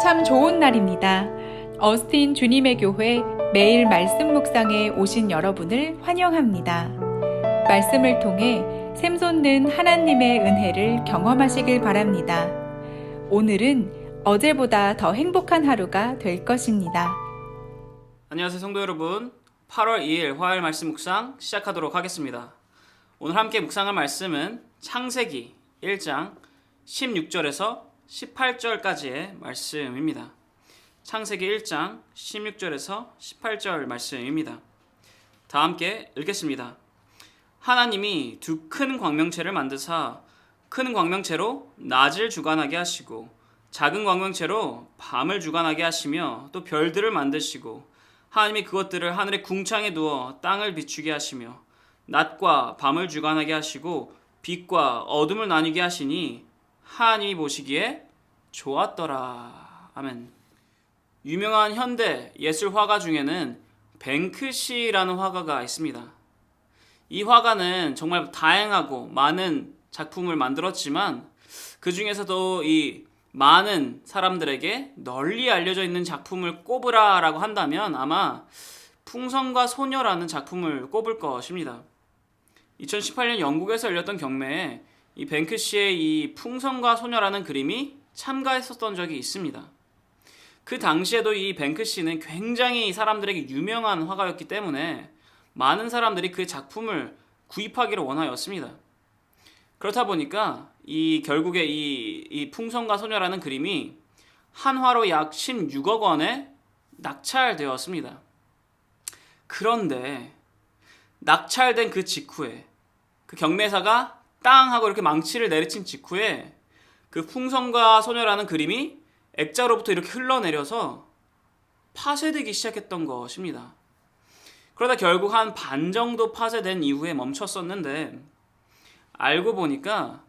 참 좋은 날입니다. 어스틴 주님의 교회 매일 말씀 묵상에 오신 여러분을 환영합니다. 말씀을 통해 샘솟는 하나님의 은혜를 경험하시길 바랍니다. 오늘은 어제보다 더 행복한 하루가 될 것입니다. 안녕하세요 성도 여러분. 8월 2일 화요일 말씀 묵상 시작하도록 하겠습니다. 오늘 함께 묵상할 말씀은 창세기 1장 16절에서 18절까지의 말씀입니다. 창세기 1장 16절에서 18절 말씀입니다. 다 함께 읽겠습니다. 하나님이 두 큰 광명체를 만드사 큰 광명체로 낮을 주관하게 하시고 작은 광명체로 밤을 주관하게 하시며 또 별들을 만드시고 하나님이 그것들을 하늘의 궁창에 두어 땅을 비추게 하시며 낮과 밤을 주관하게 하시고 빛과 어둠을 나뉘게 하시니 하나님이 보시기에 좋았더라. 아멘. 유명한 현대 예술 화가 중에는 뱅크시라는 화가가 있습니다. 이 화가는 정말 다양하고 많은 작품을 만들었지만 그 중에서도 이 많은 사람들에게 널리 알려져 있는 작품을 꼽으라라고 한다면 아마 풍선과 소녀라는 작품을 꼽을 것입니다. 2018년 영국에서 열렸던 경매에 이 뱅크시의 이 풍선과 소녀라는 그림이 참가했었던 적이 있습니다. 그 당시에도 이 뱅크시는 굉장히 사람들에게 유명한 화가였기 때문에 많은 사람들이 그 작품을 구입하기를 원하였습니다. 그렇다 보니까 결국에 이 풍선과 소녀라는 그림이 한 화로 약 16억 원에 낙찰되었습니다. 그런데 낙찰된 그 직후에 그 경매사가 땅 하고 이렇게 망치를 내리친 직후에 그 풍선과 소녀라는 그림이 액자로부터 이렇게 흘러내려서 파쇄되기 시작했던 것입니다. 그러다 결국 한 반 정도 파쇄된 이후에 멈췄었는데 알고 보니까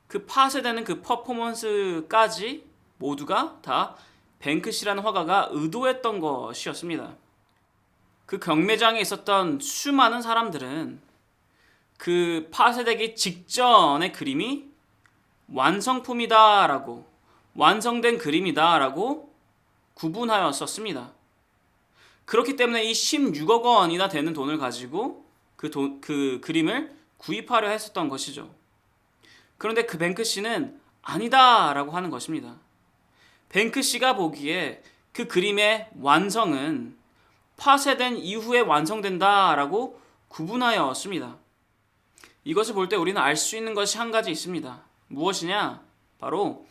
그 파쇄되는 그 퍼포먼스까지 모두가 다 뱅크시라는 화가가 의도했던 것이었습니다. 그 경매장에 있었던 수많은 사람들은 그 파쇄되기 직전의 그림이 완성품이다라고, 완성된 그림이다라고 구분하였었습니다. 그렇기 때문에 이 16억 원이나 되는 돈을 가지고 그 그림을 구입하려 했었던 것이죠. 그런데 그 뱅크시는 아니다라고 하는 것입니다. 뱅크시가 보기에 그 그림의 완성은 파쇄된 이후에 완성된다라고 구분하였습니다. 이것을 볼 때 우리는 알 수 있는 것이 한 가지 있습니다. 무엇이냐? 바로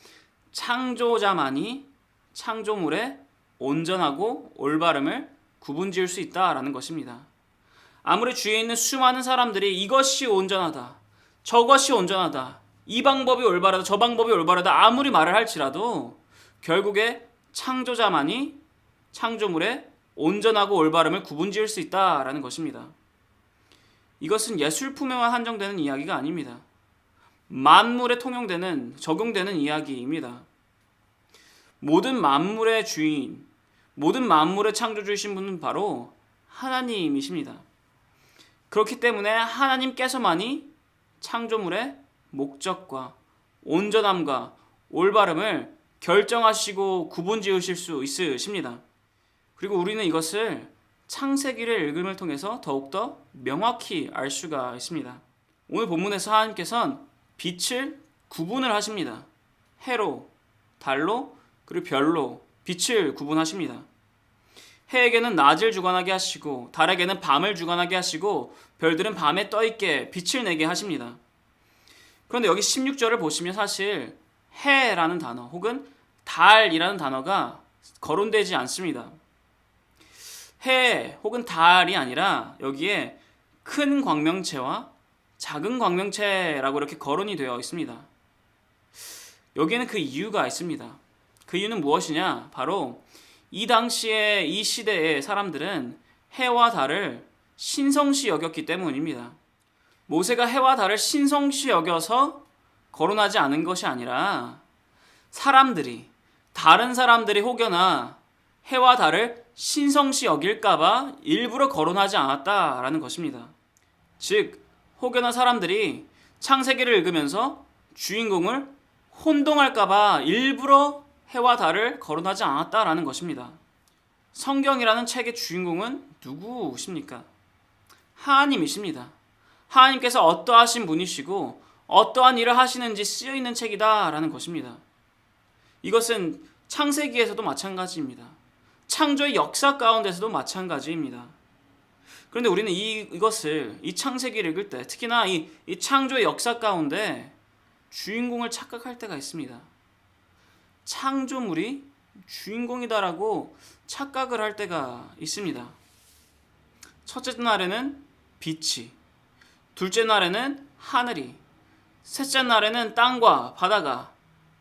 창조자만이 창조물의 온전하고 올바름을 구분지을 수 있다라는 것입니다. 아무리 주위에 있는 수많은 사람들이 이것이 온전하다, 저것이 온전하다, 이 방법이 올바르다, 저 방법이 올바르다 아무리 말을 할지라도 결국에 창조자만이 창조물의 온전하고 올바름을 구분지을 수 있다라는 것입니다. 이것은 예술품에만 한정되는 이야기가 아닙니다. 만물에 통용되는, 적용되는 이야기입니다. 모든 만물의 주인, 모든 만물의 창조주이신 분은 바로 하나님이십니다. 그렇기 때문에 하나님께서만이 창조물의 목적과 온전함과 올바름을 결정하시고 구분지으실 수 있으십니다. 그리고 우리는 이것을 창세기를 읽음을 통해서 더욱더 명확히 알 수가 있습니다. 오늘 본문에서 하나님께서는 빛을 구분을 하십니다. 해로, 달로, 그리고 별로 빛을 구분하십니다. 해에게는 낮을 주관하게 하시고 달에게는 밤을 주관하게 하시고 별들은 밤에 떠있게 빛을 내게 하십니다. 그런데 여기 16절을 보시면 사실 해라는 단어 혹은 달이라는 단어가 거론되지 않습니다. 해 혹은 달이 아니라 여기에 큰 광명체와 작은 광명체라고 이렇게 거론이 되어 있습니다. 여기에는 그 이유가 있습니다. 그 이유는 무엇이냐? 바로 이 당시에 이 시대의 사람들은 해와 달을 신성시 여겼기 때문입니다. 모세가 해와 달을 신성시 여겨서 거론하지 않은 것이 아니라 다른 사람들이 혹여나 해와 달을 신성시 여길까봐 일부러 거론하지 않았다라는 것입니다. 즉 혹여나 사람들이 창세기를 읽으면서 주인공을 혼동할까봐 일부러 해와 달을 거론하지 않았다라는 것입니다. 성경이라는 책의 주인공은 누구십니까? 하나님이십니다. 하나님께서 어떠하신 분이시고 어떠한 일을 하시는지 쓰여있는 책이다라는 것입니다. 이것은 창세기에서도 마찬가지입니다. 창조의 역사 가운데서도 마찬가지입니다. 그런데 우리는 이 창세기를 읽을 때 특히나 이 창조의 역사 가운데 주인공을 착각할 때가 있습니다. 창조물이 주인공이다라고 착각을 할 때가 있습니다. 첫째 날에는 빛이, 둘째 날에는 하늘이, 셋째 날에는 땅과 바다가,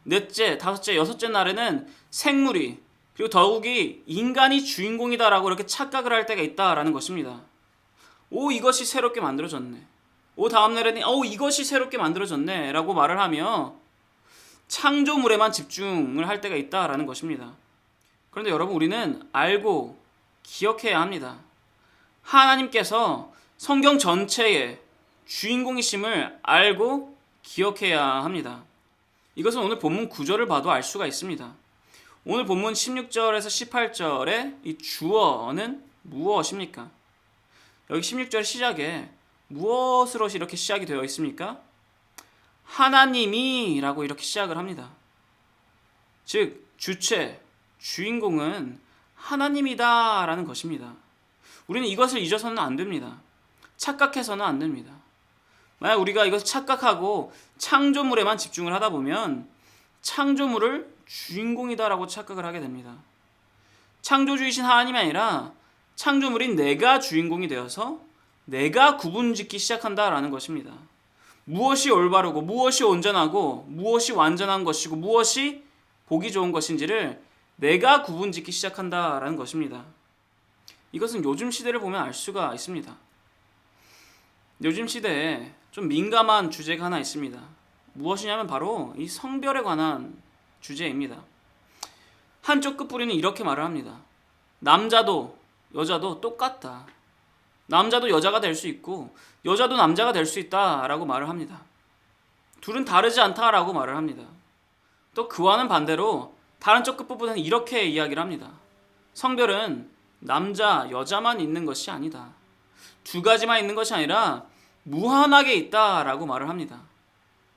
넷째, 다섯째, 여섯째 날에는 생물이, 그리고 더욱이 인간이 주인공이다라고 이렇게 착각을 할 때가 있다라는 것입니다. 오, 이것이 새롭게 만들어졌네. 오, 다음 날에는 이것이 새롭게 만들어졌네 라고 말을 하며 창조물에만 집중을 할 때가 있다라는 것입니다. 그런데 여러분, 우리는 알고 기억해야 합니다. 하나님께서 성경 전체의 주인공이심을 알고 기억해야 합니다. 이것은 오늘 본문 9절을 봐도 알 수가 있습니다. 오늘 본문 16절에서 18절의 이 주어는 무엇입니까? 여기 16절 시작에 무엇으로 이렇게 시작이 되어 있습니까? 하나님이 라고 이렇게 시작을 합니다. 즉 주체, 주인공은 하나님이다 라는 것입니다. 우리는 이것을 잊어서는 안 됩니다. 착각해서는 안 됩니다. 만약 우리가 이것을 착각하고 창조물에만 집중을 하다 보면 창조물을 주인공이다라고 착각을 하게 됩니다. 창조주이신 하나님이 아니라 창조물인 내가 주인공이 되어서 내가 구분짓기 시작한다라는 것입니다. 무엇이 올바르고 무엇이 온전하고 무엇이 완전한 것이고 무엇이 보기 좋은 것인지를 내가 구분짓기 시작한다라는 것입니다. 이것은 요즘 시대를 보면 알 수가 있습니다. 요즘 시대에 좀 민감한 주제가 하나 있습니다. 무엇이냐면 바로 이 성별에 관한 주제입니다. 한쪽 끝부리는 이렇게 말을 합니다. 남자도 여자도 똑같다. 남자도 여자가 될 수 있고 여자도 남자가 될 수 있다라고 말을 합니다. 둘은 다르지 않다라고 말을 합니다. 또 그와는 반대로 다른 쪽 끝부분은 이렇게 이야기를 합니다. 성별은 남자, 여자만 있는 것이 아니다. 두 가지만 있는 것이 아니라 무한하게 있다라고 말을 합니다.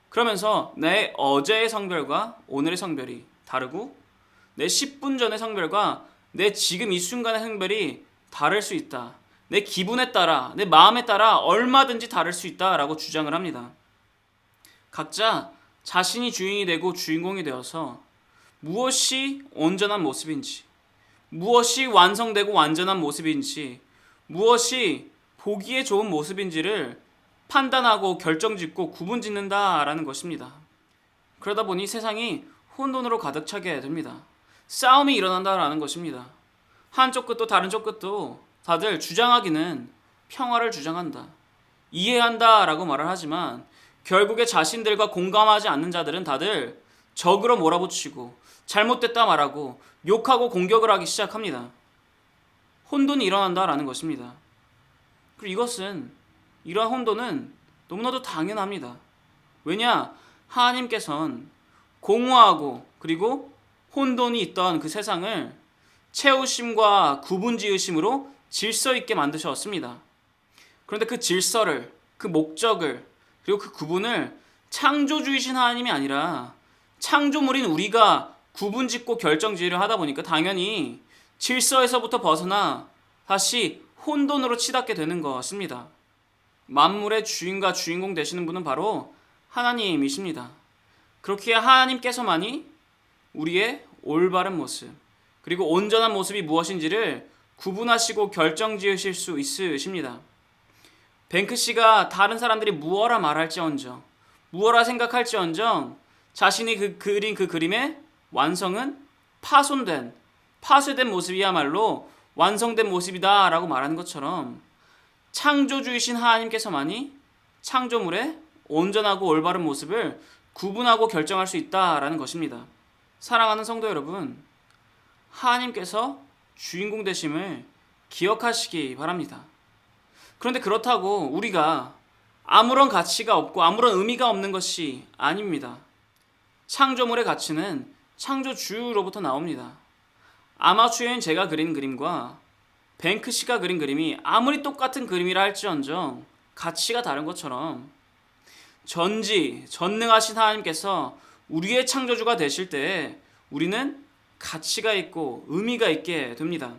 그러면서 내 어제의 성별과 오늘의 성별이 다르고 내 10분 전의 성별과 내 지금 이 순간의 성별이 다를 수 있다. 내 기분에 따라, 내 마음에 따라 얼마든지 다를 수 있다라고 주장을 합니다. 각자 자신이 주인이 되고 주인공이 되어서 무엇이 온전한 모습인지, 무엇이 완성되고 완전한 모습인지, 무엇이 보기에 좋은 모습인지를 판단하고 결정짓고 구분짓는다라는 것입니다. 그러다 보니 세상이 혼돈으로 가득 차게 됩니다. 싸움이 일어난다라는 것입니다. 한쪽 끝도 다른 쪽 끝도 다들 주장하기는 평화를 주장한다, 이해한다라고 말을 하지만 결국에 자신들과 공감하지 않는 자들은 다들 적으로 몰아붙이고 잘못됐다 말하고 욕하고 공격을 하기 시작합니다. 혼돈이 일어난다라는 것입니다. 그리고 이러한 혼돈은 너무나도 당연합니다. 왜냐? 하나님께서는 공허하고 그리고 혼돈이 있던 그 세상을 채우심과 구분지으심으로 질서 있게 만드셨습니다. 그런데 그 질서를, 그 목적을, 그리고 그 구분을 창조주이신 하나님이 아니라 창조물인 우리가 구분짓고 결정지으려 하다 보니까 당연히 질서에서부터 벗어나 다시 혼돈으로 치닫게 되는 것입니다. 만물의 주인과 주인공 되시는 분은 바로 하나님이십니다. 그렇기에 하나님께서만이 우리의 올바른 모습, 그리고 온전한 모습이 무엇인지를 구분하시고 결정지으실 수 있으십니다. 뱅크씨가 다른 사람들이 무엇라 말할지언정, 무엇라 생각할지언정 자신이 그린 그 그림의 완성은 파쇄된 모습이야말로 완성된 모습이다 라고 말하는 것처럼 창조주이신 하나님께서만이 창조물의 온전하고 올바른 모습을 구분하고 결정할 수 있다라는 것입니다. 사랑하는 성도 여러분, 하나님께서 주인공 되심을 기억하시기 바랍니다. 그런데 그렇다고 우리가 아무런 가치가 없고 아무런 의미가 없는 것이 아닙니다. 창조물의 가치는 창조주로부터 나옵니다. 아마추어인 제가 그린 그림과 뱅크시가 그린 그림이 아무리 똑같은 그림이라 할지언정 가치가 다른 것처럼 전능하신 하나님께서 우리의 창조주가 되실 때 우리는 가치가 있고 의미가 있게 됩니다.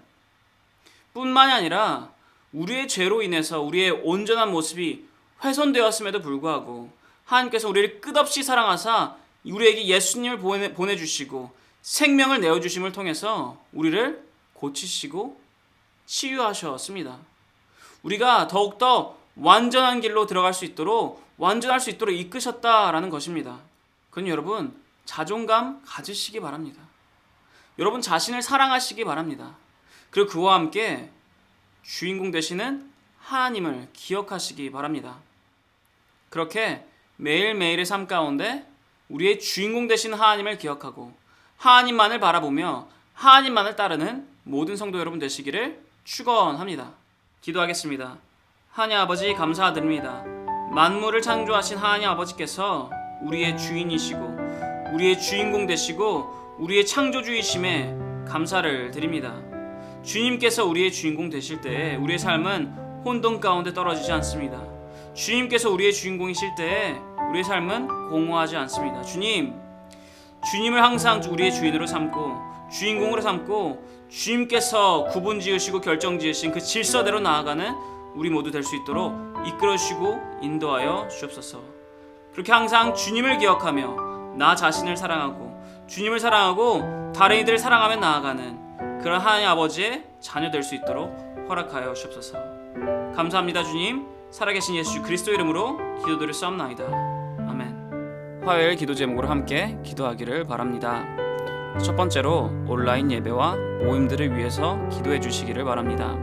뿐만이 아니라 우리의 죄로 인해서 우리의 온전한 모습이 훼손되었음에도 불구하고 하나님께서 우리를 끝없이 사랑하사 우리에게 예수님을 보내주시고 생명을 내어주심을 통해서 우리를 고치시고 치유하셨습니다. 우리가 더욱더 완전한 길로 들어갈 수 있도록 완전할 수 있도록 이끄셨다라는 것입니다. 그럼 여러분 자존감 가지시기 바랍니다. 여러분 자신을 사랑하시기 바랍니다. 그리고 그와 함께 주인공 되시는 하나님을 기억하시기 바랍니다. 그렇게 매일매일의 삶 가운데 우리의 주인공 되신 하나님을 기억하고 하나님만을 바라보며 하나님만을 따르는 모든 성도 여러분 되시기를 축원합니다. 기도하겠습니다. 하나님 아버지 감사드립니다. 만물을 창조하신 하나님 아버지께서 우리의 주인이시고 우리의 주인공 되시고 우리의 창조주이심에 감사를 드립니다. 주님께서 우리의 주인공 되실 때 우리의 삶은 혼돈 가운데 떨어지지 않습니다. 주님께서 우리의 주인공이실 때 우리의 삶은 공허하지 않습니다. 주님을 항상 우리의 주인으로 삼고 주인공으로 삼고 주님께서 구분 지으시고 결정 지으신 그 질서대로 나아가는 우리 모두 될 수 있도록 이끌어 주시고 인도하여 주옵소서. 그렇게 항상 주님을 기억하며 나 자신을 사랑하고 주님을 사랑하고 다른 이들을 사랑하며 나아가는 그런 하나님 아버지의 자녀 될 수 있도록 허락하여 주옵소서. 감사합니다. 주님, 살아계신 예수 그리스도 이름으로 기도드렸사옵나이다. 아멘. 화요일 기도 제목으로 함께 기도하기를 바랍니다. 첫 번째로 온라인 예배와 모임들을 위해서 기도해 주시기를 바랍니다.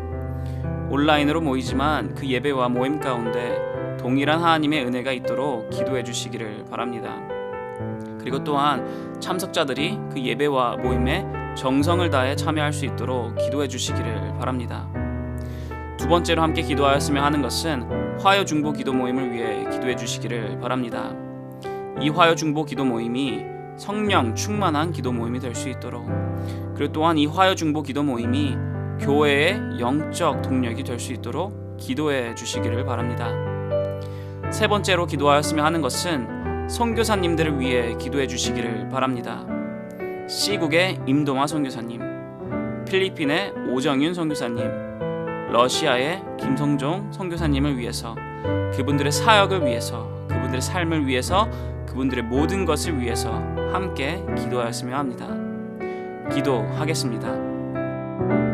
온라인으로 모이지만 그 예배와 모임 가운데 동일한 하나님의 은혜가 있도록 기도해 주시기를 바랍니다. 그리고 또한 참석자들이 그 예배와 모임에 정성을 다해 참여할 수 있도록 기도해 주시기를 바랍니다. 두 번째로 함께 기도하였으며 하는 것은 화요 중보 기도 모임을 위해 기도해 주시기를 바랍니다. 이 화요 중보 기도 모임이 성령 충만한 기도 모임이 될 수 있도록, 그리고 또한 이 화요 중보 기도 모임이 교회의 영적 동력이 될 수 있도록 기도해 주시기를 바랍니다. 세 번째로 기도하였으며 하는 것은 선교사님들을 위해 기도해 주시기를 바랍니다. C국의 임동화 선교사님, 필리핀의 오정윤 선교사님, 러시아의 김성종 선교사님을 위해서, 그분들의 사역을 위해서, 그분들의 삶을 위해서, 그분들의 모든 것을 위해서 함께 기도하였으며 합니다. 기도하겠습니다.